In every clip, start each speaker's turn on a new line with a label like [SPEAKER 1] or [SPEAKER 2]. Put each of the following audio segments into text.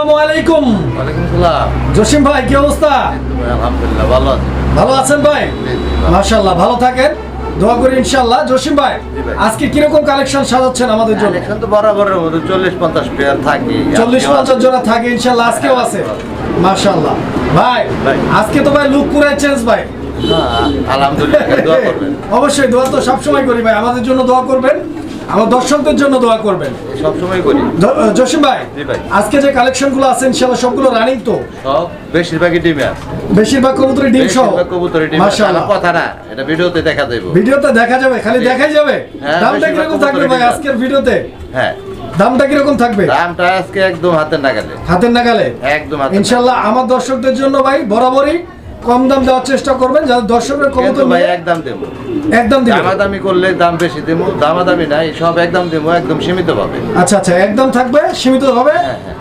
[SPEAKER 1] আসসালামু আলাইকুম।
[SPEAKER 2] ওয়ালাইকুম সালাম।
[SPEAKER 1] জসিম ভাই কি অবস্থা?
[SPEAKER 2] আলহামদুলিল্লাহ ভালো আছি।
[SPEAKER 1] ভালো আছেন ভাই? মাশাআল্লাহ, ভালো থাকেন, দোয়া করি ইনশাআল্লাহ। জসিম ভাই, আজকে কিরকম কালেকশন সাজাচ্ছেন আমাদের জন্য?
[SPEAKER 2] কালেকশন তো বরাবরের মতো 40-50 পেয়ার থাকে,
[SPEAKER 1] 40-50 জোড়া থাকে ইনশাআল্লাহ, আজকেও আছে। মাশাআল্লাহ ভাই, আজকে তো ভাই লুক পুরো চেঞ্জ ভাই।
[SPEAKER 2] আলহামদুলিল্লাহ, দোয়া করবেন।
[SPEAKER 1] অবশ্যই, দোয়া তো সবসময় করি ভাই, আমাদের জন্য দোয়া করবেন, আমার দর্শকদের জন্য দোয়া করবেন।
[SPEAKER 2] সব সময় করি।
[SPEAKER 1] জসিম ভাই,
[SPEAKER 2] জি ভাই,
[SPEAKER 1] আজকে যে কালেকশনগুলো আছে ইনশাআল্লাহ সবগুলো রানিং তো?
[SPEAKER 2] সব বেশিরভাগই ডিমে আছে।
[SPEAKER 1] বেশিরভাগ কবুতরের ডিম সহ?
[SPEAKER 2] বেশিরভাগ কবুতরের ডিম।
[SPEAKER 1] মাশাআল্লাহ,
[SPEAKER 2] কথা না, এটা ভিডিওতে দেখা যাবে।
[SPEAKER 1] ভিডিওতে দেখা যাবে, খালি দেখাই যাবে। দামটা কিরকম থাকবে ভাই আজকের ভিডিওতে?
[SPEAKER 2] হ্যাঁ,
[SPEAKER 1] দামটা কিরকম থাকবে?
[SPEAKER 2] দামটা আজকে একদম হাতের নাগালে।
[SPEAKER 1] হাতের নাগালে
[SPEAKER 2] একদম হাতের
[SPEAKER 1] ইনশাআল্লাহ। আমার দর্শকদের জন্য ভাই বরাবরই কম দাম দেওয়ার চেষ্টা করবেন, যাতে দর্শকের কবুতর
[SPEAKER 2] ভাই একদম দেবো।
[SPEAKER 1] একদম দিবেন।
[SPEAKER 2] দামাদামি করলে দাম বেশি দেবো, দামাদামি নাই, সব একদম দেবো, একদম সীমিত ভাবে।
[SPEAKER 1] আচ্ছা আচ্ছা, একদম থাকবে, সীমিত হবে,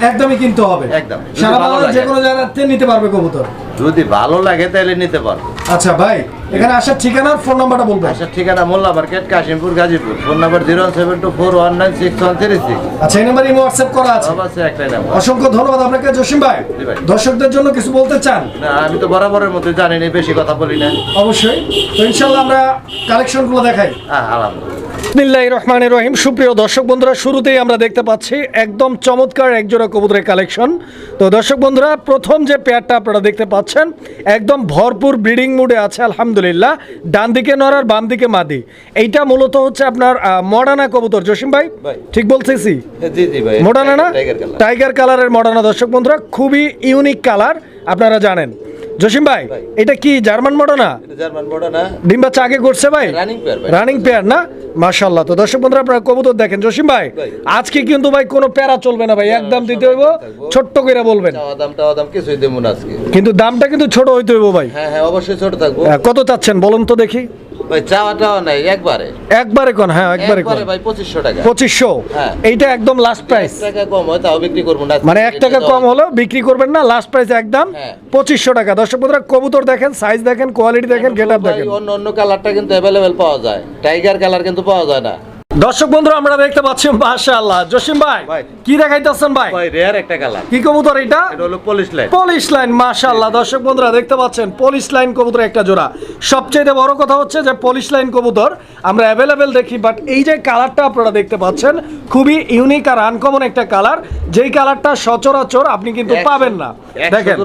[SPEAKER 1] একদমই কিনতে হবে।
[SPEAKER 2] একদম,
[SPEAKER 1] সারা বাংলাদেশ যে কোনো জায়গাতে নিতে পারবে কবুতর।
[SPEAKER 2] যদি ভালো লাগে তাহলে নিতে পারবো।
[SPEAKER 1] আচ্ছা ভাই, এখানে আসার ঠিকানা, ফোন নাম্বারটা বলবেন?
[SPEAKER 2] আসার ঠিকানা Molla market, Kashimpur, Gazipur. Phone number 07241966136।
[SPEAKER 1] আচ্ছা, এই নাম্বারে হোয়াটসঅ্যাপ করা আছে?
[SPEAKER 2] অবশ্যই একটাই নাম্বার।
[SPEAKER 1] অসংখ্য ধন্যবাদ আপনাকে জসিম ভাই। দর্শকদের জন্য কিছু বলতে চান?
[SPEAKER 2] না, আমি তো বরাবরের মধ্যে জানি না, বেশি কথা বলি না।
[SPEAKER 1] অবশ্যই, তো ইনশাআল্লাহ আমরা কালেকশনগুলো দেখাই।
[SPEAKER 2] আলহামদুলিল্লাহ।
[SPEAKER 1] বিসমিল্লাহির রহমানির রহিম। সুপ্রিয় দর্শক বন্ধুরা, শুরুতেই আমরা দেখতে পাচ্ছি একদম চমৎকার একজোড়া কবুতরের কালেকশন। তো দর্শক বন্ধুরা, প্রথম যে পেয়ারটা আপনারা দেখতে পাচ্ছেন একদম ভরপুর ব্রিডিং মুডে আছে আলহামদুলিল্লাহ। ডান দিকে নর আর বাম দিকে মাদি। এইটা মূলত হচ্ছে আপনার মডার্না কবুতর। জসিম ভাই ঠিক বলতেছি?
[SPEAKER 2] জি জি ভাই,
[SPEAKER 1] মডার্না না? টাইগার কালারের মডার্না। দর্শক বন্ধুরা, খুবই ইউনিক কালার, আপনারা জানেন। জসিম ভাই, এটা কি জার্মান মডার্না?
[SPEAKER 2] German Moderna.
[SPEAKER 1] ডিম বাচ্চা আগে করছে ভাই?
[SPEAKER 2] রানিং পেয়ার ভাই।
[SPEAKER 1] রানিং পেয়ার না? মাশাআল্লাহ। তো দর্শক বন্ধুরা, আপনারা কবুতর দেখেন। জসিম ভাই, আজকে কিন্তু ভাই কোনো প্যারা চলবে না ভাই, একদম দিতে হইব, ছোট্ট করে বলবেন।
[SPEAKER 2] চাওয়া দাম কিছুই দেবো না আজকে,
[SPEAKER 1] কিন্তু দামটা কিন্তু ছোট হইতে হইব ভাই।
[SPEAKER 2] হ্যাঁ হ্যাঁ, অবশ্যই ছোট থাকবো।
[SPEAKER 1] কত চাচ্ছেন বলুন তো দেখি?
[SPEAKER 2] ভাই চাওয়াটাও নাই, একবারে
[SPEAKER 1] কোন? হ্যাঁ, একবারে কোন
[SPEAKER 2] ভাই 2500 টাকা।
[SPEAKER 1] 2500?
[SPEAKER 2] হ্যাঁ,
[SPEAKER 1] এইটা একদম লাস্ট প্রাইস।
[SPEAKER 2] 1 টাকা কম হয় তাও বিক্রি করব না।
[SPEAKER 1] মানে 1 টাকা কম হলো বিক্রি করবেন না, লাস্ট প্রাইস একদম 2500 টাকা। দর্শক বন্ধুরা, কবুতর দেখেন, সাইজ দেখেন, কোয়ালিটি দেখেন, গেটআপ দেখেন।
[SPEAKER 2] অন্য কালারটা কিন্তু अवेलेबल পাওয়া যায়, টাইগার কালার কিন্তু পাওয়া যায় না।
[SPEAKER 1] দর্শক বন্ধুরা, আমরা দেখতে পাচ্ছি মাশাআল্লাহ। জসিম ভাই কি দেখাইতেছেন ভাই?
[SPEAKER 2] ভাই রেয়ার একটা কালার।
[SPEAKER 1] কি কবুতর এটা?
[SPEAKER 2] এটা হলো পলিশ লাইন।
[SPEAKER 1] পলিশ লাইন, মাশাআল্লাহ। দর্শক বন্ধুরা দেখতে পাচ্ছেন পলিশ লাইন কবুতর একটা জোড়া। সবচেয়ে বড় কথা হচ্ছে যে পলিশ লাইন কবুতর আমরা অ্যাভেলেবেল দেখি, বাট এই যে কালারটা আপনারা দেখতে পাচ্ছেন খুবই ইউনিক আর আনকমন একটা কালার, যেই কালারটা সচরাচর আপনি কিন্তু পাবেন না। দেখেন,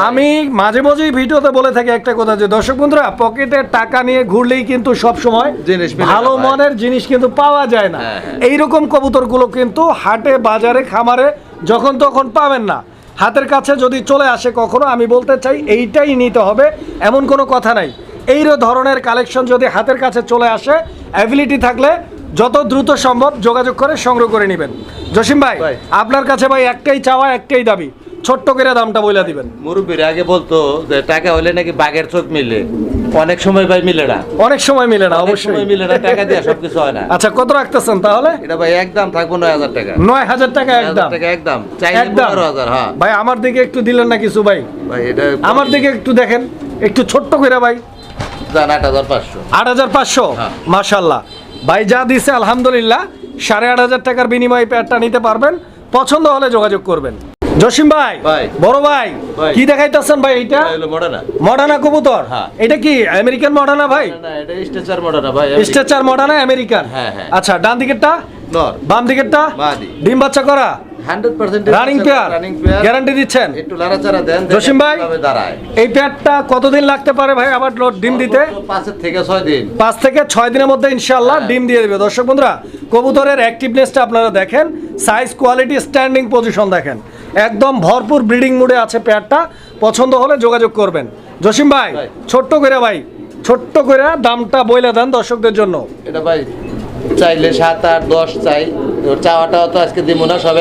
[SPEAKER 1] আমি মাঝে মাঝেই ভিডিওতে বলে থাকি একটা কথা, যে দর্শক বন্ধুরা, পকেটে টাকা নিয়ে ঘুরলেই কিন্তু সব সময় ভালো মনের জিনিস কিন্তু পাওয়া যায় না। এইরকম কবুতরগুলো কিন্তু হাটে, বাজারে, খামারে যখন তখন পাবেন না। হাতের কাছে যদি চলে আসে কখনো, আমি বলতে চাই এইটাই নিতে হবে এমন কোনো কথা নাই। এই ধরনের কালেকশন যদি হাতের কাছে চলে আসে, অ্যাবিলিটি থাকলে যত দ্রুত সম্ভব যোগাযোগ করে সংগ্রহ করে নেবেন। জসিম ভাই, আপনার কাছে ভাই একটাই চাওয়া, একটাই দাবি, ছোট্ট করে দামটা বলে দিবেন।
[SPEAKER 2] মুরব্বীরা আগে বলতো যে টাকা হলে নাকি বাঘের চোখ মিলে, অনেক সময় ভাই মিলে না।
[SPEAKER 1] অনেক সময় মিলে না, অবশ্যই
[SPEAKER 2] মিলে না, টাকা দিয়ে সবকিছু হয় না।
[SPEAKER 1] আচ্ছা, কত রাখতেছেন তাহলে?
[SPEAKER 2] এটা ভাই একদম থাকবো 9000 টাকা।
[SPEAKER 1] 9000 টাকা একদম?
[SPEAKER 2] একদম চাইলে 15000। হ্যাঁ
[SPEAKER 1] ভাই, আমার দিকে একটু দিলেন না কিছু ভাই?
[SPEAKER 2] ভাই এটা
[SPEAKER 1] আমার দিকে একটু দেখেন, একটু ছোট্ট করে ভাই।
[SPEAKER 2] 8500।
[SPEAKER 1] 8500? মাশাআল্লাহ ভাই, যা দিছে আলহামদুলিল্লাহ। 8500 টাকার বিনিময়ে পেয়ারটা নিতে পারবেন, পছন্দ হলে যোগাযোগ করবেন। জসিম ভাই, বড় ভাই, কি দেখাইতেছেন ভাই? এটা মডার্না কবুতর। এটা কি আমেরিকান মডার্না ভাই?
[SPEAKER 2] না, এটা স্ট্রেচার মডার্না ভাই।
[SPEAKER 1] Stretcher Moderna American?
[SPEAKER 2] হ্যাঁ হ্যাঁ।
[SPEAKER 1] আচ্ছা, ডান দিকেরটা
[SPEAKER 2] নর,
[SPEAKER 1] বাম দিকেরটা
[SPEAKER 2] মাদি।
[SPEAKER 1] ডিম বাচ্চা করা
[SPEAKER 2] 100%
[SPEAKER 1] রানিং পেয়ার, গ্যারান্টি দিচ্ছেন?
[SPEAKER 2] একটু লাড়াচাড়া দেন
[SPEAKER 1] জসিম ভাই। এই পেয়ারটা কতদিন লাগতে পারে ভাই আবার ডিম দিতে?
[SPEAKER 2] 5 থেকে 6 দিন।
[SPEAKER 1] 5 থেকে 6 দিনের মধ্যে ইনশাআল্লাহ ডিম দিয়ে দেবে। দর্শক বন্ধুরা, কবুতরের অ্যাক্টিভনেসটা আপনারা দেখেন, সাইজ, কোয়ালিটি, স্ট্যান্ডিং পজিশন দেখেন, একদম ভরপুর ব্রিডিং মুডে আছে পেয়ারটা। পছন্দ হলে যোগাযোগ করবেন। জসিম ভাই, ছোট্ট করে ভাই, ছোট্ট করে দামটা বলে দেন দর্শকদের জন্য।
[SPEAKER 2] এটা ভাই চাইলে 7, 8, 10 চাই। চাওয়াটা তো আজকে দিব না, সব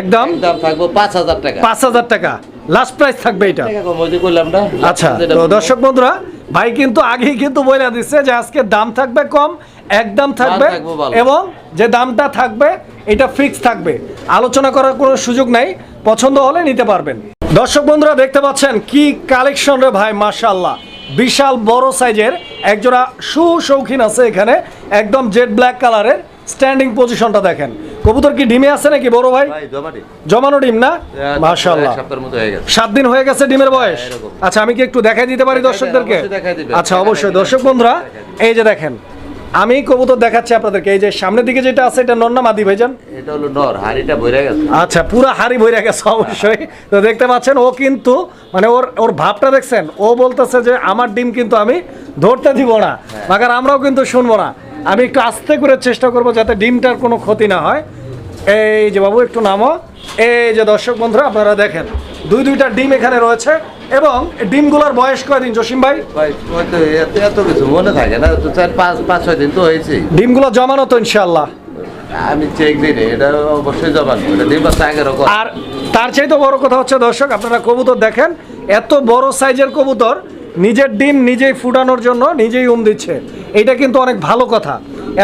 [SPEAKER 2] একদম থাকবো 5000 টাকা।
[SPEAKER 1] 5000 টাকা লাস্ট প্রাইস থাকবে এটা?
[SPEAKER 2] করলাম না।
[SPEAKER 1] আচ্ছা, তো দর্শক বন্ধুরা, ভাই কিন্তু আগেই কিন্তু বলে দিচ্ছে যে আজকে দাম থাকবে কম, একদম থাকবে, এবং যে দামটা থাকবে এটা ফিক্স থাকবে, আলোচনা করার কোনো সুযোগ নাই। পছন্দ হলে নিতে পারবেন। দর্শক বন্ধুরা, দেখতে পাচ্ছেন কি কালেকশন রে ভাই, মাশাআল্লাহ। বিশাল বড় সাইজের একজোড়া শৌখিন আছে এখানে, একদম জেড ব্ল্যাক কালারের। স্ট্যান্ডিং পজিশনটা দেখেন, কবুতর কি ডিমে আছে নাকি বড় ভাই?
[SPEAKER 2] ভাই জমাটি
[SPEAKER 1] জমানো ডিম না? মাশাআল্লাহ,
[SPEAKER 2] 1 সপ্তাহের মতো হয়ে গেছে।
[SPEAKER 1] 7 দিন হয়ে গেছে ডিমের বয়স।
[SPEAKER 2] এরকম।
[SPEAKER 1] আচ্ছা, আমি কি একটু দেখাই দিতে পারি দর্শকদেরকে?
[SPEAKER 2] অবশ্যই দেখাই দিবেন।
[SPEAKER 1] আচ্ছা, অবশ্যই। দর্শক বন্ধুরা, এই যে দেখেন, আমি কবুতর দেখাচ্ছি আপনাদেরকে। এই যে সামনের দিকে যেটা আছে, এটা নর না মাদি ভাইজান?
[SPEAKER 2] এটা হলো নর, হাড়িটা ভরে গেছে।
[SPEAKER 1] আচ্ছা, পুরো হাড়ি ভরে গেছে অবশ্যই। তো দেখতে পাচ্ছেন, ও কিন্তু মানে ওর ভাবটা দেখছেন, ও বলতেছে যে আমার ডিম কিন্তু আমি ধরতে দিব না, মাগার আমরাও কিন্তু শুনবো না। আমি একটু আস্তে করে চেষ্টা করবো যাতে ডিমটার কোনো ক্ষতি না হয়। এই যে বাবু, একটু নামো। এই যে দর্শক বন্ধুরা, আপনারা দেখেন দুইটা ডিম এখানে রয়েছে। এবং ডিমগুলোর বয়স কয়দিন জসিম ভাই?
[SPEAKER 2] ভাই ওই তো এত কিছু মনে থাকে না, তো 4-5-6 দিন তো হয়েছে।
[SPEAKER 1] ডিমগুলো জমানো তো ইনশাআল্লাহ?
[SPEAKER 2] আমি চেক দিই রে, এটা অবশ্যই জমানো, এটা ডিম বাচ্চা আগের কর।
[SPEAKER 1] আর তার চাইতে বড় কথা হচ্ছে দর্শক, আপনারা কবুতর দেখেন, এত বড় সাইজের কবুতর নিজের ডিম নিজেই ফুটানোর জন্য নিজেই দিচ্ছে। এটা কিন্তু অনেক ভালো কথা।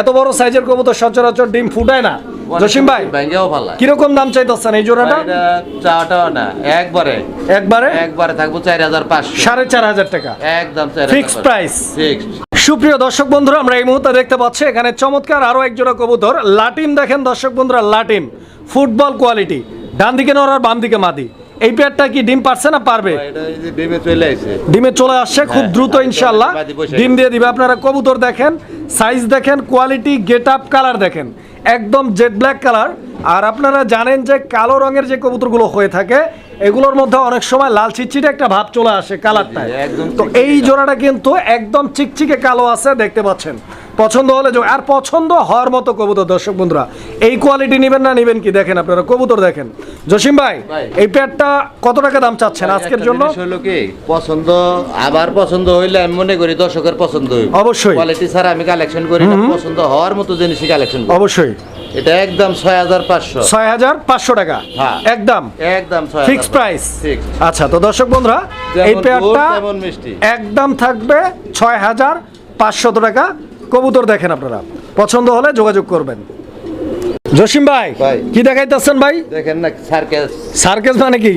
[SPEAKER 1] এত বড় সাইজের কবুতর সচরাচর ডিম ফুটায় না। জসিম ভাই,
[SPEAKER 2] ব্যাঙ্গেও ভালো
[SPEAKER 1] কিরকম দাম চাইতেছেন এই জোড়াটা?
[SPEAKER 2] এটা চাওয়াটাও না, একবারে থাকবো 4,500,
[SPEAKER 1] 4,500 টাকা
[SPEAKER 2] একদম 4,500
[SPEAKER 1] ফিক্সড প্রাইস।
[SPEAKER 2] ফিক্সড।
[SPEAKER 1] সুপ্রিয় দর্শক বন্ধুরা, আমরা এই মুহূর্তে দেখতে পাচ্ছি এখানে চমৎকার আরো এক জোড়া কবুতর। লাটিম দেখেন দর্শক বন্ধুরা, লাটিম ফুটবল কোয়ালিটি। ডান দিকে নর আর বাম দিকে মাদি। এই পেয়ারটা কি ডিম পারছে না পারবে?
[SPEAKER 2] এটা এই যে ডিমে চলে আসছে,
[SPEAKER 1] ডিমে চলে আসছে খুব দ্রুত ইনশাআল্লাহ ডিম দিয়ে দিবে। আপনারা কবুতর দেখেন, সাইজ দেখেন, কোয়ালিটি, গেট আপ, কালার দেখেন, একদম জেড ব্ল্যাক কালার। আর আপনারা জানেন যে কালো রঙের যে কবুতরগুলো হয়ে থাকে, এগুলোর মধ্যে অনেক সময় লাল চিটচিটে একটা ভাব চলে আসে কালারটায়। তো এই জোড়াটা কিন্তু একদম চিকচিকে কালো আছে, দেখতে পাচ্ছেন। পছন্দ হলে আর পছন্দ হওয়ার মতো কবুতর দর্শক বন্ধুরা। এই কোয়ালিটি নেবেন না নেবেন কি দেখেন, আপনারা কবুতর দেখেন। জসিম ভাই, এই পেয়ারটা কত টাকা দাম চাচ্ছেন আজকের জন্য?
[SPEAKER 2] হলো কি পছন্দ, আবার পছন্দ হইলে আমি মনে করি দর্শকের পছন্দ হইবে
[SPEAKER 1] অবশ্যই।
[SPEAKER 2] কোয়ালিটি ছাড়া আমি কালেকশন করি না, পছন্দ হওয়ার মতো জিনিসই কালেকশন করি
[SPEAKER 1] অবশ্যই।
[SPEAKER 2] এটা একদম 6,500,
[SPEAKER 1] 6,500 টাকা
[SPEAKER 2] হ্যাঁ,
[SPEAKER 1] একদম
[SPEAKER 2] একদম
[SPEAKER 1] ফিক্সড প্রাইস।
[SPEAKER 2] ফিক্সড।
[SPEAKER 1] আচ্ছা, তো দর্শক বন্ধুরা, এই পেয়ারটা একদম থাকবে 6,500 টাকা। কবুতর দেখেন, আপনারা পছন্দ হলে যোগাযোগ করবেন। জসিম ভাই, কি দেখাইতেছেন ভাই?
[SPEAKER 2] দেখেন না সার্কেস।
[SPEAKER 1] সার্কেস মানে কি?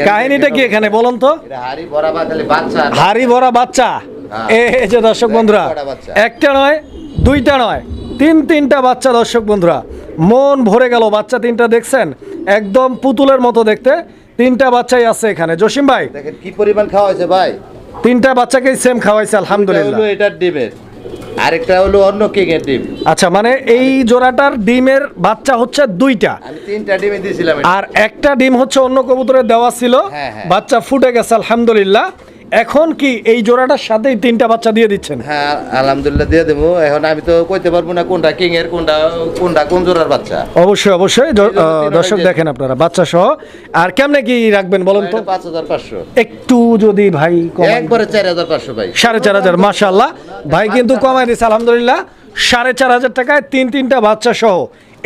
[SPEAKER 1] কাহিনীটা কি এখানে বলুন তো?
[SPEAKER 2] এটা হাড়ি ভরা বাচ্চা,
[SPEAKER 1] হাড়ি ভরা বাচ্চা। এই যে দর্শক বন্ধুরা, একটা নয়, দুইটা নয়, তিনটা বাচ্চা দর্শক বন্ধুরা। মন ভরে গেল। বাচ্চা তিনটা দেখছেন, একদম পুতুলের মতো দেখতে। তিনটা বাচ্চাই আছে এখানে। জসিম ভাই,
[SPEAKER 2] দেখেন কি পরিমাণ খাওয়া হয়েছে ভাই।
[SPEAKER 1] তিনটা বাচ্চাকেই সেম খাওয়াইছে আলহামদুলিল্লাহ।
[SPEAKER 2] এটার ডিমের, আরেকটা হলো অন্য কিংয়ের ডিম।
[SPEAKER 1] আচ্ছা, মানে এই জোড়াটার ডিমের বাচ্চা হচ্ছে দুইটা,
[SPEAKER 2] আমি 3টা ডিমে দিয়েছিলাম,
[SPEAKER 1] আর একটা ডিম হচ্ছে অন্য কবুতরের দেওয়া ছিল, বাচ্চা ফুটে গেছে আলহামদুলিল্লাহ। এখন কি এই জোড়াটার সাথেই 3টা বাচ্চা দিয়ে দিচ্ছেন?
[SPEAKER 2] হ্যাঁ আলহামদুলিল্লাহ দিয়ে দেবো। এখন আমি তো কইতে পারবো না কোনটা কিং এর, কোনটা কোন জোড়ার বাচ্চা।
[SPEAKER 1] অবশ্যই অবশ্যই দর্শক দেখেন আপনারা বাচ্চা সহ। আর কেমনে কি রাখবেন বলুন তো?
[SPEAKER 2] 5,500
[SPEAKER 1] একটু যদি ভাই
[SPEAKER 2] একবারে 4,500 ভাই।
[SPEAKER 1] 4,500 মাশাআল্লাহ, ভাই কিন্তু কমাই দিয়েছে আলহামদুলিল্লাহ। 4,500 টাকায় তিনটা বাচ্চা সহ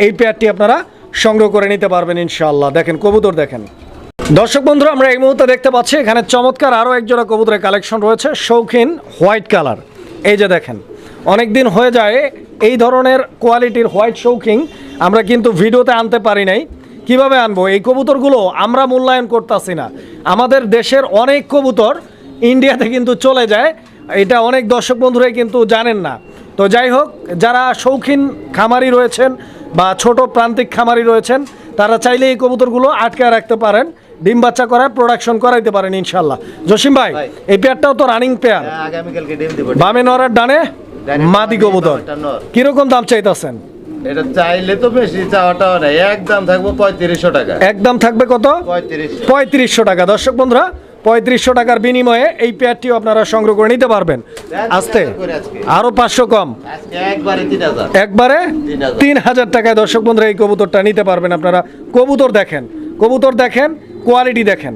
[SPEAKER 1] এই পেয়ারটি আপনারা সংগ্রহ করে নিতে পারবেন ইনশাআল্লাহ। দেখেন কবুতর দেখেন। দর্শক বন্ধুরা, আমরা এই মুহূর্তে দেখতে পাচ্ছি এখানে চমৎকার আরও এক জোড়া কবুতরের কালেকশন রয়েছে, শৌখিন হোয়াইট কালার। এই যে দেখেন, অনেক দিন হয়ে যায় এই ধরনের কোয়ালিটির হোয়াইট শৌখিন আমরা কিন্তু ভিডিওতে আনতে পারি নাই। কিভাবে আনবো? এই কবুতরগুলো আমরা মূল্যায়ন করতেছি না। আমাদের দেশের অনেক কবুতর ইন্ডিয়াতে কিন্তু চলে যায়, এটা অনেক দর্শক বন্ধুরাই কিন্তু জানেন না। তো যাই হোক, যারা শৌখিন খামারি রয়েছেন বা ছোট প্রান্তিক খামারি রয়েছেন, তারা চাইলে এই কবুতরগুলো আটকায় রাখতে পারেন, ডিম বাচ্চা করায় প্রোডাকশন করাইতে পারেন ইনশাল্লাহ। জসিম ভাই, এই পেয়ারটাও তো রানিং পেয়ার,
[SPEAKER 2] আগামীকালকে ডিম দিব।
[SPEAKER 1] বামে নর আর ডানে মাদি কবুতর। কিরকম দাম চাইতেছেন?
[SPEAKER 2] এটা চাইলে তো বেশি, চাওয়াটাও নাই, একদম থাকবো 3,500 টাকা।
[SPEAKER 1] একদম থাকবে কত? 3,500 টাকা। দর্শক বন্ধুরা, 3,500 টাকার বিনিময়ে এই পেয়ারটিও আপনারা সংগ্রহ করে নিতে পারবেন। আস্তে আরো 500 কম, একবারে 3,000 টাকায় দর্শক বন্ধুরা এই কবুতরটা নিতে পারবেন আপনারা। কবুতর দেখেন, কবুতর দেখেন, কোয়ালিটি দেখেন।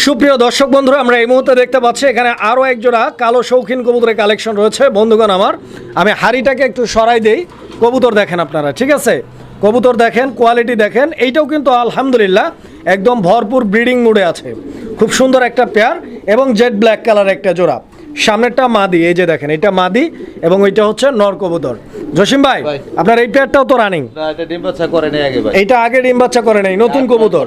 [SPEAKER 1] সুপ্রিয় দর্শক বন্ধুরা, আমরা এই মুহূর্তে দেখতে পাচ্ছি এখানে আরও এক জোড়া কালো শৌখিন কবুতরের কালেকশন রয়েছে। বন্ধুগণ আমার, আমি হাড়িটাকে একটু সরাই দেই। কবুতর দেখেন আপনারা, ঠিক আছে? কবুতর দেখেন, কোয়ালিটি দেখেন। এইটাও কিন্তু আলহামদুলিল্লাহ একদম ভরপুর ব্রিডিং মুডে আছে। খুব সুন্দর একটা পেয়ার এবং জেড ব্ল্যাক কালার একটা জোড়া। সামনেরটা মাদি, এই যে দেখেন, এটা মাদি এবং ওইটা হচ্ছে নর কবুতর। জসিম ভাই, আপনার এই পেয়ারটাও তো রানিং?
[SPEAKER 2] এটা ডিম বাচ্চা করে নাই আগে ভাই।
[SPEAKER 1] এটা আগে ডিম বাচ্চা করে নাই, নতুন কবুতর,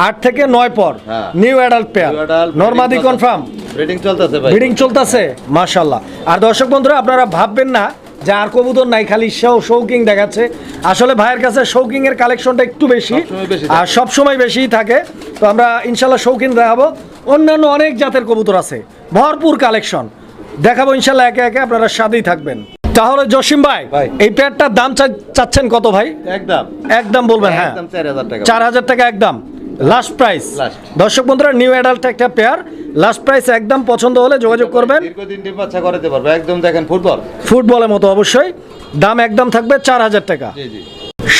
[SPEAKER 1] 8 থেকে 9 পর, নিউ অ্যাডাল্ট পেয়ার, নর মাদি কনফার্ম।
[SPEAKER 2] ব্রিডিং চলতেছে ভাই,
[SPEAKER 1] ব্রিডিং চলতেছে মাশাআল্লাহ। আর দর্শক বন্ধুরা, আপনারা ভাববেন না যে আর কবুতর নাই, খালি শৌকিং দেখাচ্ছে। আসলে ভাইয়ের কাছে শৌকিং এর কালেকশনটা একটু বেশি আর সব সময় বেশিই থাকে। তো আমরা ইনশাল্লাহ শৌকিং দেখাবো, অন্যান্য অনেক জাতের কবুতর আছে, ভরপুর কালেকশন দেখাবো ইনশাল্লাহ একে একে, আপনারা সাথেই থাকবেন। তাহলে জসিম ভাই, এই পেয়ারটার দাম চাচ্ছেন কত ভাই? একদম বলবেন। হ্যাঁ, 4,000 টাকা একদম লাস্ট প্রাইস। দর্শক বন্ধুরা, নিউ অ্যাডাল্ট একটা পেয়ার, লাস্ট প্রাইস একদম। পছন্দ হলে যোগাযোগ করবেন।
[SPEAKER 2] দীর্ঘদিন ডিম বাচ্চা করাতে পারবে, একদম দেখেন
[SPEAKER 1] ফুটবলের মতো অবশ্যই। দাম একদম থাকবে 4,000 টাকা।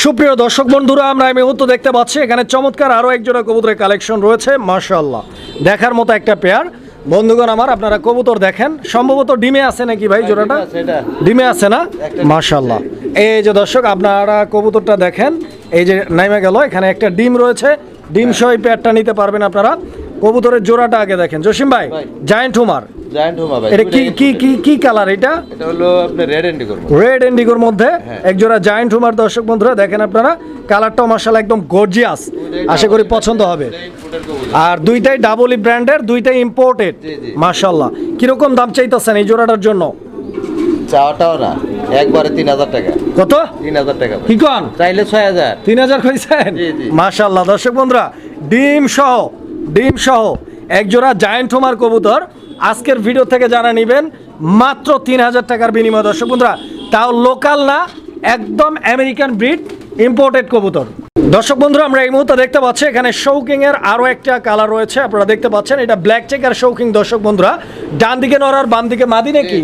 [SPEAKER 1] সুপ্রিয় দর্শক বন্ধুরা, আমরা এই মুহূর্তে দেখতে পাচ্ছি এখানে চমৎকার আরো এক জোড়া কবুতরের কালেকশন রয়েছে, মাশাআল্লাহ দেখার মতো একটা পেয়ার। বন্ধুগণ আমার, আপনারা কবুতর দেখেন, সম্ভবত ডিমে আছে নাকি ভাই জোড়াটা? ডিমে আছে না? মাশাআল্লাহ। এই যে দর্শক আপনারা কবুতরটা দেখেন, এই যে নাইমে গেল, এখানে একটা ডিম রয়েছে, ডিম সহ এই পেয়ারটা নিতে পারবেন আপনারা। কবুতরের জোড়াটা আগে দেখেন জসিম ভাই, জায়ান্ট হুমার। এটা কি কালার? এটা
[SPEAKER 2] হলো আপনার
[SPEAKER 1] রেড ইন্ডিগোর মধ্যে এক জোড়া জায়ান্ট হুমার। দর্শক বন্ধুরা দেখেন আপনারা, কালারটাও মাশাআল্লাহ একদম গর্জিয়াস, আশা করি পছন্দ হবে। আর দুইটাই ডাবল ই ব্র্যান্ডের, দুইটাই ইম্পোর্টেড। মাশাআল্লাহ। কিরকম দাম চাইতেছেন এই জোড়াটার জন্য?
[SPEAKER 2] চাওয়াটাও না, একবারে 3,000 টাকা।
[SPEAKER 1] কত?
[SPEAKER 2] 3,000 টাকা।
[SPEAKER 1] কি কোন?
[SPEAKER 2] চাইলে 6,000।
[SPEAKER 1] 3,000 কইছেন? মাশাআল্লাহ। দর্শক বন্ধুরা, ডিম সহ এক জোড়া জায়ান্ট হুমার কবুতর আজকের ভিডিও থেকে জানা নেবেন মাত্র 3,000 টাকার বিনিময়ে। দর্শক বন্ধুরা, তাও লোকাল না, একদম আমেরিকান ব্রিড ইম্পোর্টেড কবুতর। দর্শক বন্ধুরা, আমরা এই মুহূর্তে দেখতে পাচ্ছি এখানে শৌকিং এর আরো একটা কালার রয়েছে, আপনারা দেখতে পাচ্ছেন এটা ব্ল্যাক চেকার শৌকিং। দর্শক বন্ধুরা, ডান দিকে নর আর বাম দিকে মাদি নাকি?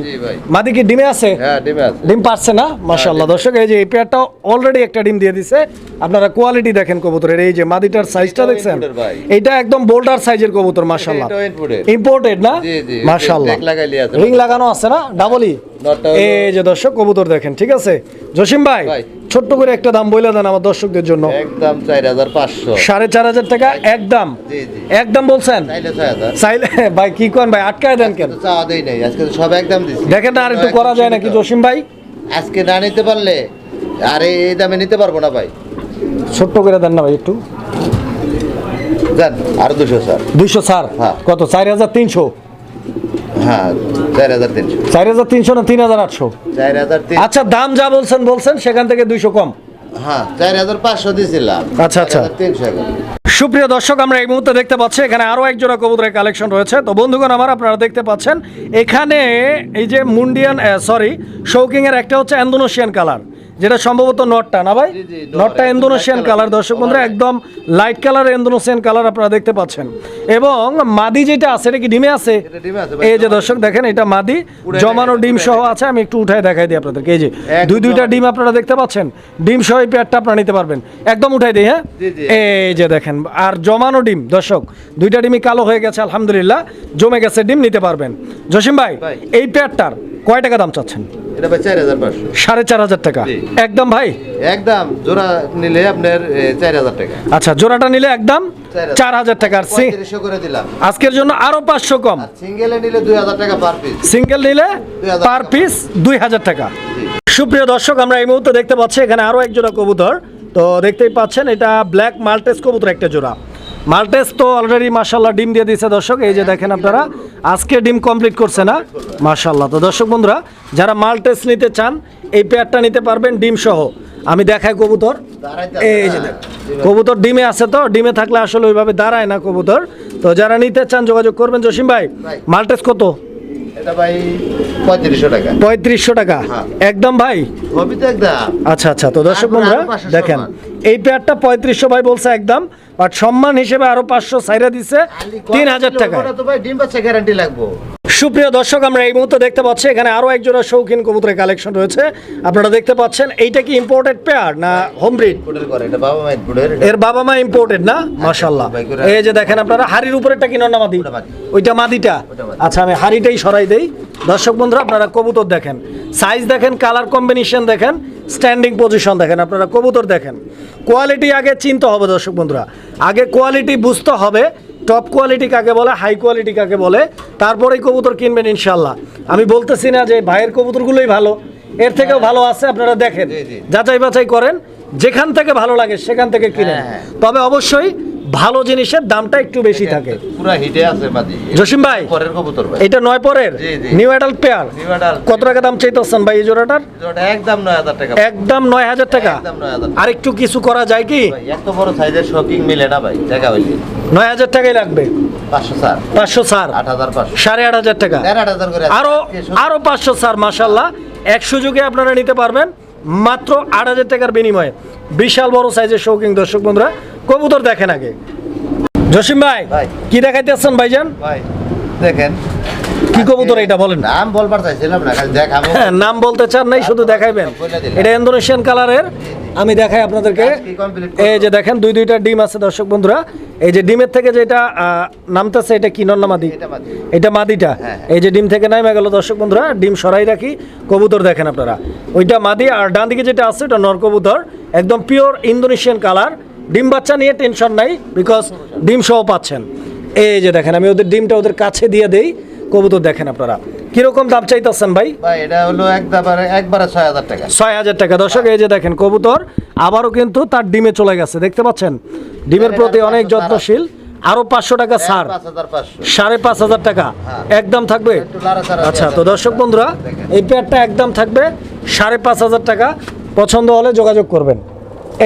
[SPEAKER 1] মাদি কি ডিমে আছে?
[SPEAKER 2] হ্যাঁ, ডিমে আছে।
[SPEAKER 1] ডিম পারছে না? মাশাআল্লাহ। দর্শক এই যে এই পেয়ারটা অলরেডি একটা ডিম দিয়ে দিছে, আপনারা কোয়ালিটি দেখেন কবুতরের। এই যে মাদিটার সাইজটা দেখছেন, এটা একদম বোল্ডার সাইজের কবুতর, মাশাআল্লাহ ইম্পোর্টেড না? মাশাআল্লাহ। রিং লাগানো আছে না? ডাবলই। এই যে দর্শক কবুতর দেখেন, ঠিক আছে জসিম ভাই, ছোট্ট করে একটা দাম বলে দেন আমার দর্শকদের জন্য।
[SPEAKER 2] একদম 4,500।
[SPEAKER 1] 4,500 টাকা একদম। একদম বলছেন? চাইলে ভাই কি কোন ভাই, আটকায় দেন কেন?
[SPEAKER 2] চাওয়া দেই নাই, আজকে সব একদম দিছি।
[SPEAKER 1] দেখেন না, আর একটু করা যায় নাকি জসিম ভাই?
[SPEAKER 2] আজকে না নিতে পারলে আরে এই দামে নিতে পারবো না ভাই।
[SPEAKER 1] ছোট্ট করে দেন না ভাই একটু।
[SPEAKER 2] জান আর 200 স্যার।
[SPEAKER 1] 200 স্যার?
[SPEAKER 2] হ্যাঁ।
[SPEAKER 1] কত? 4,300?
[SPEAKER 2] হ্যাঁ, 4,300।
[SPEAKER 1] 4,300 না 3,800?
[SPEAKER 2] 4,300।
[SPEAKER 1] আচ্ছা, দাম যা বলছেন সেখান থেকে 200 কম।
[SPEAKER 2] হ্যাঁ, 4,500 দিছিলাম।
[SPEAKER 1] আচ্ছা।
[SPEAKER 2] 300।
[SPEAKER 1] সুপ্রিয় দর্শক, আমরা এই মুহূর্তে দেখতে পাচ্ছি এখানে আরো এক জোড়া কবুতরের কালেকশন রয়েছে। তো বন্ধুগণ আমার, আপনারা দেখতে পাচ্ছেন এখানে এই যে মুন্ডিয়ান শৌকিং এর একটা হচ্ছে ইন্দোনেশিয়ান কালার, যেটা সম্ভবত নটটা না ভাই? নটটা ইন্দোনেশিয়ান কালার। দর্শক বন্ধুরা, একদম লাইট কালার ইন্দোনেশিয়ান কালার আপনারা দেখতে পাচ্ছেন। এবং মাদি যেটা আছে, এটা কি ডিমে আছে? এই যে দর্শক দেখেন, এটা মাদি, জমানো ডিম সহ আছে। আমি একটু উঠায় দেখাই দিই আপনাদেরকে। এই যে দুইটা ডিম আপনারা দেখতে পাচ্ছেন, ডিম সহ এই পেয়ারটা আপনারা নিতে পারবেন। একদম উঠাই দিই। হ্যাঁ, এই যে দেখেন, আর জমানো ডিম। দর্শক, দুইটা ডিমই কালো হয়ে গেছে, আলহামদুলিল্লাহ জমে গেছে ডিম, নিতে পারবেন। জসিম ভাই, এই পেয়ারটার কয় টাকা দাম চাচ্ছেন?
[SPEAKER 2] এটা ভাই 4,500।
[SPEAKER 1] 4,500 টাকা একদম ভাই?
[SPEAKER 2] একদম। জোড়া নিলে আপনার 4,000 টাকা।
[SPEAKER 1] আচ্ছা, জোড়াটা নিলে একদম 4,000 টাকা। আর
[SPEAKER 2] 300 করে দিলাম
[SPEAKER 1] আজকের জন্য আরো 500 কম।
[SPEAKER 2] সিঙ্গেলে নিলে 2,000 টাকা পার পিস।
[SPEAKER 1] সিঙ্গেল নিলে পার পিস 2,000 টাকা। সুপ্রিয় দর্শক, আমরা এই মুহূর্তে দেখতে পাচ্ছি এখানে আরো এক জোড়া কবুতর। তো দেখতেই পাচ্ছেন, এটা ব্ল্যাক মাল্টেস কবুতর একটা জোড়া। মাল্টেস তো অলরেডি মাশাআল্লাহ ডিম দিয়ে দিয়েছে দর্শক। এই যে দেখেন আপনারা, আজকে ডিম কমপ্লিট করছে না? মাশাআল্লাহ। তো দর্শক বন্ধুরা, যারা মাল্টেস নিতে চান এই পেয়ারটা নিতে পারবেন ডিম সহ। আমি দেখাই কবুতর। এই যে কবুতর ডিমে আছে, তো ডিমে থাকলে আসলে ওইভাবে দাঁড়ায় না কবুতর। তো যারা নিতে চান যোগাযোগ করবেন। জসিম ভাই, মাল্টেস কত?
[SPEAKER 2] এটা ভাই 3500 টাকা।
[SPEAKER 1] 3500 টাকা একদম ভাই?
[SPEAKER 2] হবে তো একদম।
[SPEAKER 1] আচ্ছা। তো দর্শক বন্ধুরা দেখেন, এই পেয়ারটা 3500 ভাই বলছে একদম, বাট সম্মান হিসেবে আরো 500 সাইরা দিছে 3,000 টাকা।
[SPEAKER 2] তো ভাই ডিম বাচ্চা গ্যারান্টি লাগবে।
[SPEAKER 1] সুপ্রিয় দর্শক, আমরা এই মুহূর্তে দেখতে পাচ্ছি এখানে আরো এক জোড়া শৌখিন কবুতরের কালেকশন রয়েছে, আপনারা দেখতে পাচ্ছেন। এইটা কি ইম্পোর্টেড পেয়ার না হোম ব্রিড?
[SPEAKER 2] এটা বাবা মা ইম্পোর্টেড।
[SPEAKER 1] এর বাবা মা ইম্পোর্টেড না? মাশাআল্লাহ। এই যে দেখেন আপনারা, হাড়ির উপরেরটা কি নর না মাদি? ওইটা মাদিটা। আচ্ছা, আমি হাড়িটাই সরাই দেই। দর্শক বন্ধুরা, আপনারা কবুতর দেখেন, সাইজ দেখেন, কালার কম্বিনেশন দেখেন, স্ট্যান্ডিং পজিশন দেখেন, আপনারা কবুতর দেখেন। কোয়ালিটি আগে চিনতে হবে দর্শক বন্ধুরা, আগে কোয়ালিটি বুঝতে হবে। টপ কোয়ালিটি কাকে বলে, হাই কোয়ালিটি কাকে বলে, তারপরেই কবুতর কিনবেন ইনশাল্লাহ। আমি বলতেছি না যে ভাইয়ের কবুতরগুলোই ভালো, এর থেকেও ভালো আছে, আপনারা দেখেন, যাচাই বাছাই করেন, যেখান থেকে ভালো লাগে সেখান থেকে কিনেন। তবে অবশ্যই ভালো জিনিসের দামটা একটু বেশি থাকে।
[SPEAKER 2] পুরা হিটে আছে মাদি।
[SPEAKER 1] জসিম ভাই,
[SPEAKER 2] পরের কবুতর ভাই।
[SPEAKER 1] এটা 9 পরের
[SPEAKER 2] জি, জি।
[SPEAKER 1] New adult pair.
[SPEAKER 2] New adult.
[SPEAKER 1] কত টাকা দাম চাইতেছেন ভাই এই জোড়াটার?
[SPEAKER 2] জোড়াটা একদম 9000 টাকা।
[SPEAKER 1] একদম 9000 টাকা।
[SPEAKER 2] একদম 9000 টাকা।
[SPEAKER 1] আর একটু কিছু করা যায় কি?
[SPEAKER 2] ভাই এত বড় সাইজের শকিং মিলে না ভাই, জায়গা হইলে
[SPEAKER 1] 9000 টাকাই লাগবে।
[SPEAKER 2] 500 স্যার।
[SPEAKER 1] 500 স্যার।
[SPEAKER 2] 8500।
[SPEAKER 1] 8500 টাকা।
[SPEAKER 2] 1500 করে।
[SPEAKER 1] আরো 500 স্যার। মাশাআল্লাহ, এক সুযোগে আপনারা নিতে পারবেন মাত্র 8000 টাকার বিনিময়ে। বিশাল বড় সাইজের শৌকিং। দর্শক বন্ধুরা, কবুতর দেখেন আগে। জসিম ভাই,
[SPEAKER 2] ভাই।
[SPEAKER 1] কি দেখাইতেছেন ভাইজান?
[SPEAKER 2] ভাই দেখেন
[SPEAKER 1] কি কবুতর এটা বলেন?
[SPEAKER 2] নাম বলবার চাইছিলাম না, খালি দেখাবো।
[SPEAKER 1] হ্যাঁ, নাম বলতে চান নাই, শুধু দেখাইবেন।
[SPEAKER 2] বলে দিলাম।
[SPEAKER 1] এটা ইন্দোনেশিয়ান কালারের। আমি দেখাই আপনাদেরকে।
[SPEAKER 2] আজকে complete করবো।
[SPEAKER 1] এই যে দেখেন দুইটা ডিম আছে দর্শক বন্ধুরা। এই যে ডিমের থেকে যেটা নামতেছে, এটা কি নর না মাদি?
[SPEAKER 2] এটা মাদি।
[SPEAKER 1] এটা মাদিটা।
[SPEAKER 2] হ্যাঁ।
[SPEAKER 1] এই যে ডিম থেকে নামে গেল দর্শক বন্ধুরা, ডিম সরাই রাখি। কবুতর দেখেন আপনারা, ওইটা মাদি। আর ডান দিকে যেটা আছে এটা নর কবুতর, একদম পিওর ইন্দোনেশিয়ান কালার। ডিম বাচ্চা নিয়ে টেনশন নাই, বিকজ ডিম সহ পাচ্ছেন। এই যে দেখেন, আমি ওদের ডিমটা ওদের কাছে দিয়ে দেই। কবুতর দেখেন আপনারা, কিরকম দাম চাইতেছেন ভাই?
[SPEAKER 2] ভাই এটা হলো একবারে 6000 টাকা।
[SPEAKER 1] 6000 টাকা। দর্শক এই যে দেখেন কবুতর আবারও কিন্তু তার ডিমে চলে গেছে, দেখতে পাচ্ছেন। ডিমের প্রতি অনেক যত্নশীল। আরো 500 টাকা ছাড়,
[SPEAKER 2] 5500।
[SPEAKER 1] 5500 টাকা একদম থাকবে।
[SPEAKER 2] একটু লাড়াচাড়া
[SPEAKER 1] আচ্ছা,
[SPEAKER 2] দিয়ে
[SPEAKER 1] তো দর্শক বন্ধুরা, এই পেয়ারটা একদম থাকবে 5500 টাকা। পছন্দ হলে যোগাযোগ করবেন।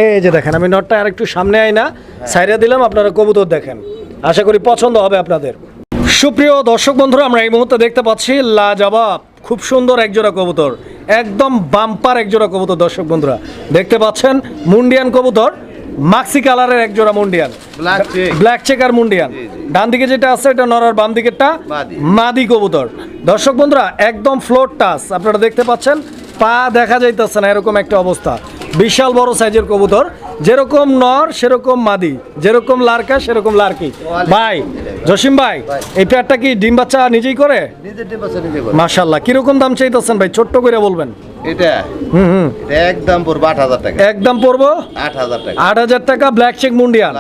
[SPEAKER 1] এই যে দেখেন, আমি নটটা আর একটু সামনে আই না, সাইডে দিলাম। আপনারা কবুতর দেখেন, আশা করি পছন্দ হবে আপনাদের। সুপ্রিয় দর্শক বন্ধুরা, আমরা এই মুহূর্তে দেখতে পাচ্ছি লাজবাব, খুব সুন্দর একজোড়া কবুতর, একদম বাম্পার একজোড়া কবুতর। দর্শক বন্ধুরা দেখতে পাচ্ছেন মুন্ডিয়ান কবুতর, মাক্সি কালারের একজোড়া মুন্ডিয়ান, ব্ল্যাক চেকার মুন্ডিয়ান। ডান দিকে যেটা আছে এটা নর, আর বাম দিকেরটা মাদি কবুতর। দর্শক বন্ধুরা একদম ফ্লোর টাচ, আপনারা দেখতে পাচ্ছেন, পা দেখা যাইতেছে না, এরকম একটা অবস্থা। বিশাল বড় সাইজের কবুতর, যেরকম নর সেরকম মাদি, যেরকম লারকা সেরকম লারকি। ভাই জসিম ভাই, এই পেয়ারটা কি ডিম বাচ্চা নিজেই করে?
[SPEAKER 2] নিজের ডিম বাচ্চা নিজে করে।
[SPEAKER 1] মাশাআল্লাহ, কিরকম দাম চাইতেছেন ভাই? ছোট্ট করে বলবেন।
[SPEAKER 2] এটা
[SPEAKER 1] হুম,
[SPEAKER 2] এটা একদম পড়বে 8000 টাকা।
[SPEAKER 1] একদম পড়বো
[SPEAKER 2] 8000 টাকা।
[SPEAKER 1] 8000 টাকা। ব্ল্যাক চেক মুন্ডিয়ান,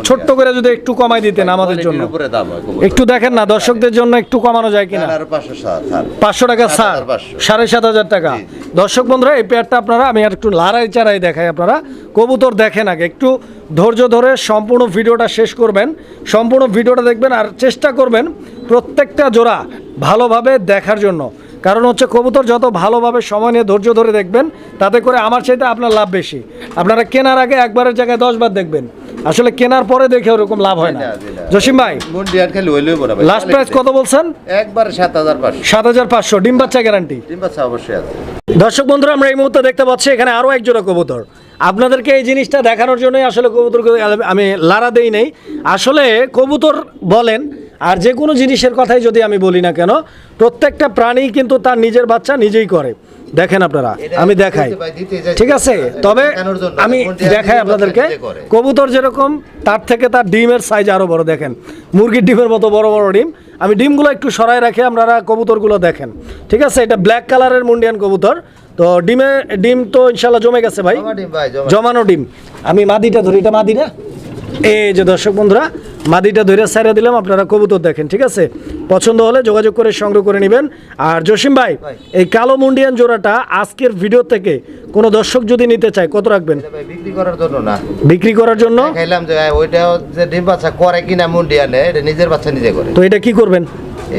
[SPEAKER 1] ছোট্ট করে যদি একটু কমাই দিতেন আমাদের জন্য।
[SPEAKER 2] উপরে দাম হয় কবুতর।
[SPEAKER 1] একটু দেখেন না, দর্শকদের জন্য একটু কমানো যায় কিনা?
[SPEAKER 2] আর 500 স্যার।
[SPEAKER 1] 500 টাকা স্যার, 7500 টাকা। দর্শক বন্ধুরা, এই পেয়ারটা আপনারা, আমি আর একটু লাড়াই চাড়াই দেখাই, আপনারা কবুতর দেখেন আগে, একটু ধৈর্য ধরে সম্পূর্ণ ভিডিওটা শেষ করবেন, সম্পূর্ণ ভিডিওটা দেখবেন, আর চেষ্টা করবেন প্রত্যেকটা জোড়া ভালোভাবে দেখার জন্য। কারণ হচ্ছে কবুতর যত ভালোভাবে সময় নিয়ে ধৈর্য ধরে দেখবেন, তাতে করে আমার চাইতে আপনার লাভ বেশি। আপনারা কেনার আগে একবারের জায়গায় 10 বার দেখবেন, আসলে কেনার পরে দেখে ওরকম লাভ হয় না। জসিম ভাই,
[SPEAKER 2] মুন্ডিয়ান খালি হইলেই বড় ভাই।
[SPEAKER 1] লাস্ট প্রাইস কত বলছেন?
[SPEAKER 2] একবারে 7500।
[SPEAKER 1] 7500। ডিম বাচ্চা গ্যারান্টি?
[SPEAKER 2] ডিম বাচ্চা অবশ্যই আছে।
[SPEAKER 1] দর্শক বন্ধুরা, আমরা এই মুহূর্তে দেখতে পাচ্ছি এখানে আরো এক জোড়া কবুতর। আপনাদেরকে এই জিনিসটা দেখানোর জন্যই আসলে কবুতর আমি লারা দেই নাই। আসলে কবুতর বলেন আর যে কোনো জিনিসের কথাই যদি আমি বলি না কেন, প্রত্যেকটা প্রাণী কিন্তু তার নিজের বাচ্চা নিজেই করে। দেখেন আপনারা, আমি দেখাই, ঠিক আছে? তবে আমি দেখাই আপনাদেরকে, কবুতর যেরকম তার থেকে তার ডিমের সাইজ আরো বড়। দেখেন মুরগির ডিমের মতো বড় বড় ডিম। আমি ডিমগুলো একটু সরাই রাখি, আপনারা কবুতরগুলো দেখেন, ঠিক আছে? এটা ব্ল্যাক কালারের মুন্ডিয়ান কবুতর। তো ডিম তো ইনশাল্লাহ জমে গেছে ভাই, জমানো ডিম। আমি মাদিটা ধরি, এটা মাদি না? এই যে দর্শক বন্ধুরা, মাদিটা ধরে সাইরা দিলাম, আপনারা কবুতর দেখেন, ঠিক আছে? পছন্দ হলে যোগাযোগ করে সংগ্রহ করে নেবেন। আর জসিম ভাই, এই কালো মুন্ডিয়ান জোড়াটা আজকের ভিডিও থেকে কোনো দর্শক যদি নিতে চায় কত রাখবেন?
[SPEAKER 2] বিক্রি করার জন্য না,
[SPEAKER 1] বিক্রি করার জন্য।
[SPEAKER 2] খাইলাম যে ওইটা যে ডিম বাচ্চা করে কিনা মুন্ডিয়ানে, এটা নিজের বাচ্চা নিজে করে।
[SPEAKER 1] তো এটা কি করবেন?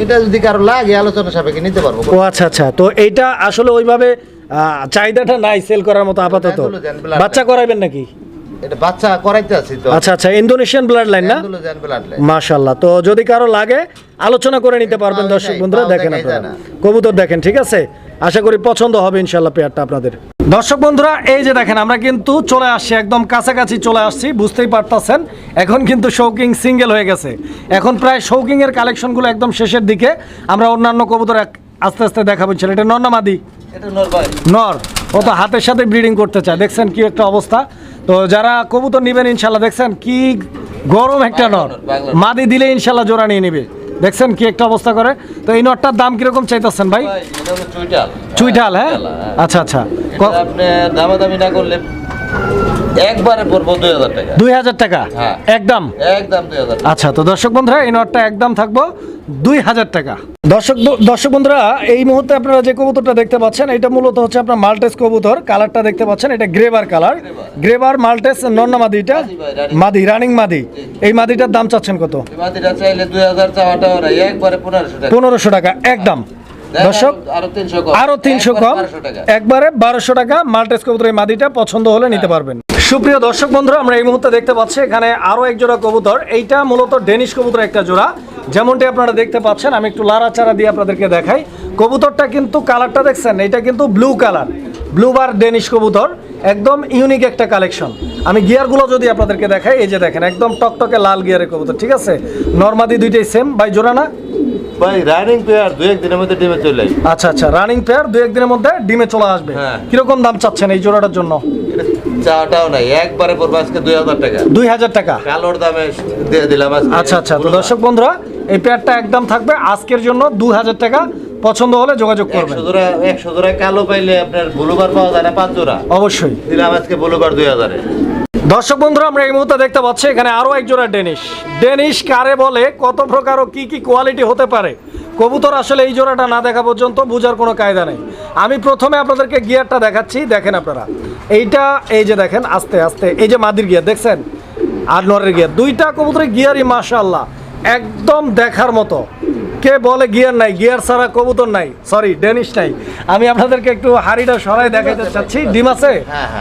[SPEAKER 2] এটা যদি কারো লাগে আলোচনা সাপেক্ষে নিতে পারবো।
[SPEAKER 1] ও আচ্ছা আচ্ছা, তো এইটা আসলে ওইভাবে চাহিদাটা নাই সেল করার মতো আপাতত। বাচ্চা করাইবেন নাকি?
[SPEAKER 2] এটা বাচ্চা করাইতে আছি তো।
[SPEAKER 1] আচ্ছা আচ্ছা, ইন্দোনেশিয়ান ব্লাড লাইন না? মাশাআল্লাহ, তো যদি কারো লাগে আলোচনা করে নিতে পারবেন। দর্শক বন্ধুরা দেখেন, আপনারা কবুতর দেখেন, ঠিক আছে? আশা করি পছন্দ হবে ইনশাআল্লাহ পেয়ারটা আপনাদের। দর্শক বন্ধুরা, এই যে দেখেন, আমরা কিন্তু চলে আসছি, একদম কাছাকাছি চলে আসছি, বুঝতেই পারতেছেন। এখন কিন্তু শৌকিং সিঙ্গেল হয়ে গেছে, এখন প্রায় শৌকিং এর কালেকশনগুলো একদম শেষের দিকে। আমরা অন্যান্য কবুতর আস্তে আস্তে দেখাবো। এটা নর না মাদি?
[SPEAKER 2] এটা নর ভাই।
[SPEAKER 1] নর। ও তো হাতের সাথে ব্রিডিং করতে চায়, দেখছেন কি একটা অবস্থা। তো যারা কবুতর নেবেন ইনশাল্লাহ, দেখছেন কি গরম একটা নর, মাদি দিলে ইনশাল্লাহ জোড়া নিয়ে নেবে। দেখছেন কি একটা অবস্থা করে। তো এই নটটার দাম কিরকম চাইতেছেন ভাই?
[SPEAKER 2] চুইটাল।
[SPEAKER 1] চুইটাল, হ্যাঁ, আচ্ছা আচ্ছা।
[SPEAKER 2] আপনি দামাদামি না করলে একবারে পড়বো 2000 টাকা।
[SPEAKER 1] 2000 টাকা
[SPEAKER 2] হ্যাঁ।
[SPEAKER 1] একদম
[SPEAKER 2] একদম 2000 টাকা।
[SPEAKER 1] আচ্ছা, তো দর্শক বন্ধুরা এই নটটা একদম থাকবো 2000 টাকা। দর্শক বন্ধুরা এই মুহূর্তে আপনারা যে কবুতরটা দেখতে পাচ্ছেন এটা মূলত হচ্ছে আপনার মাল্টেস কবুতর। কালারটা দেখতে পাচ্ছেন এটা গ্রেবার কালার, গ্রেবার মাল্টেস নন্না মাদি, এটা মাদি, রানিং মাদি। এই মাদিটার দাম চাচ্ছেন কত?
[SPEAKER 2] এই মাদিটা চাইলে 2000, চাওয়াটা ওরা একবারে 1500 টাকা।
[SPEAKER 1] 1500 টাকা একদম। দর্শক আরো 300 কম, একবারে 1200 টাকা। মাল্টেস কবুতর এই মাদিটা পছন্দ হলে নিতে পারবেন। সুপ্রিয় দর্শক বন্ধুরা আমরা এই মুহূর্তে দেখতে পাচ্ছি এখানে আরো এক জোড়া কবুতর। এইটা মূলত ডেনিশ কবুতর একটা জোড়া, যেমনটি আপনারা দেখতে পাচ্ছেন। আমি একটু লাড়াচাড়া দিয়ে আপনাদেরকে দেখাই। কবুতরটা কিন্তু কালারটা দেখছেন, এটা কিন্তু ব্লু কালার, ব্লু বার ডেনিশ কবুতর, একদম ইউনিক একটা কালেকশন। আমি গিয়ারগুলো যদি আপনাদেরকে দেখাই, এই যে দেখেন একদম টকটকে লাল গিয়ারের কবুতর, ঠিক আছে। নরমাদি দুইটাই সেম ভাই, জোড়া না
[SPEAKER 2] ভাই? রানিং পেয়ার 2-1 দিনের মধ্যে ডিমে চলে আসবে।
[SPEAKER 1] আচ্ছা আচ্ছা, রানিং পেয়ার 2-1 দিনের মধ্যে ডিমে চলে আসবে।
[SPEAKER 2] হ্যাঁ।
[SPEAKER 1] কিরকম দাম চাচ্ছেন এই জোড়াটার জন্য?
[SPEAKER 2] চাওয়াটাও নাই, একবারে পড়বো আজকে 2000 টাকা।
[SPEAKER 1] 2000 টাকা
[SPEAKER 2] কালোর দামে দিয়ে দিলাম আজকে।
[SPEAKER 1] আচ্ছা আচ্ছা, তো দর্শক বন্ধুরা এই পেয়ারটা একদম থাকবে আজকের জন্য 2000 টাকা। পছন্দ হলে যোগাযোগ করবেন।
[SPEAKER 2] 100 জোড়া কালো পাইলে আপনার ব্লুবার পাওয়া যায় না, 5 জোড়া
[SPEAKER 1] অবশ্যই
[SPEAKER 2] দিলাম আজকে ব্লুবার 2000 এ।
[SPEAKER 1] দর্শক বন্ধুরা আমরা এই মুহূর্তে দেখতে পাচ্ছি এখানে আরো এক জোড়া ডেনিশ। ডেনিশ কারে বলে, কত প্রকার ও কি কি কোয়ালিটি হতে পারে, কবুতর আসলে এই জোড়াটা না দেখা পর্যন্ত বোঝার কোনো কায়দা নেই। আমি প্রথমে আপনাদেরকে গিয়ারটা দেখাচ্ছি, দেখেন আপনারা এইটা, এই যে দেখেন আস্তে আস্তে, এই যে মাদির গিয়ার দেখছেন আর নরের গিয়ার, দুইটা কবুতরের গিয়ারই মাশাআল্লাহ একদম দেখার মতো। কে বলে গিয়ার নাই, গিয়ার ছাড়া কবুতর নাই, সরি ডেনিশ নাই। আমি আপনাদেরকে একটু হাড়িটা সরাই দেখাতে চাচ্ছি। ডিম আছে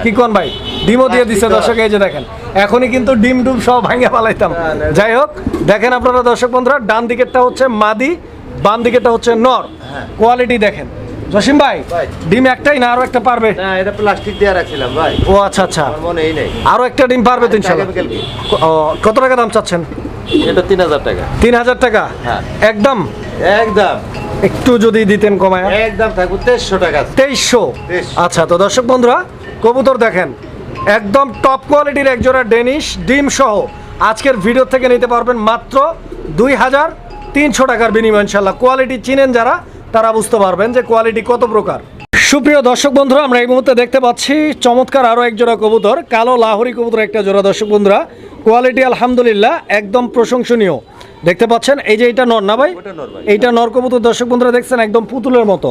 [SPEAKER 1] কি কোন ভাই? ডিমও দিয়ে দিচ্ছে দর্শক, এই যে দেখেন এখনই কিন্তু ডিম ডুম সব ভাঙে পালাইতাম। যাই হোক দেখেন আপনারা দর্শক বন্ধুরা, ডান দিকেরটা হচ্ছে মাদি, বাম দিকেরটা হচ্ছে নর। কোয়ালিটি দেখেন জসিম ভাই, ডিম একটাই না আরো একটা পারবে?
[SPEAKER 2] না, এটা প্লাস্টিক দিয়ে রাখছিলাম ভাই।
[SPEAKER 1] ও আচ্ছা আচ্ছা,
[SPEAKER 2] আমার মনেই নেই।
[SPEAKER 1] আরো একটা ডিম পারবে তো ইনশাআল্লাহ। ও, কত টাকা দাম চাচ্ছেন?
[SPEAKER 2] এটা 3000 টাকা।
[SPEAKER 1] 3000 টাকা
[SPEAKER 2] হ্যাঁ।
[SPEAKER 1] একদম
[SPEAKER 2] একদম
[SPEAKER 1] একটু যদি দিতেন কমায়।
[SPEAKER 2] একদম থাকবো 2300 টাকা।
[SPEAKER 1] 2300। আচ্ছা, তো দর্শক বন্ধুরা কবুতর দেখেন একদম টপ কোয়ালিটির একজোড়া ডেনিশ ডিম সহ আজকের ভিডিও থেকে নিতে পারবেন মাত্র 2300 টাকার বিনিময় ইনশাল্লাহ। কোয়ালিটি চিনেন যারা, তারা বুঝতে পারবেন যে কোয়ালিটি কত প্রকার। সুপ্রিয় দর্শক বন্ধুরা আমরা এই মুহূর্তে দেখতে পাচ্ছি চমৎকার আরো এক জোড়া কবুতর, কালো লাহোরি কবুতর একটা জোড়া। দর্শক বন্ধুরা কোয়ালিটি আলহামদুলিল্লাহ একদম প্রশংসনীয়। দেখতে পাচ্ছেন এই যে এইটা নর না ভাই? এইটা নর কবুতর দর্শক বন্ধুরা, দেখছেন একদম পুতুলের মতো।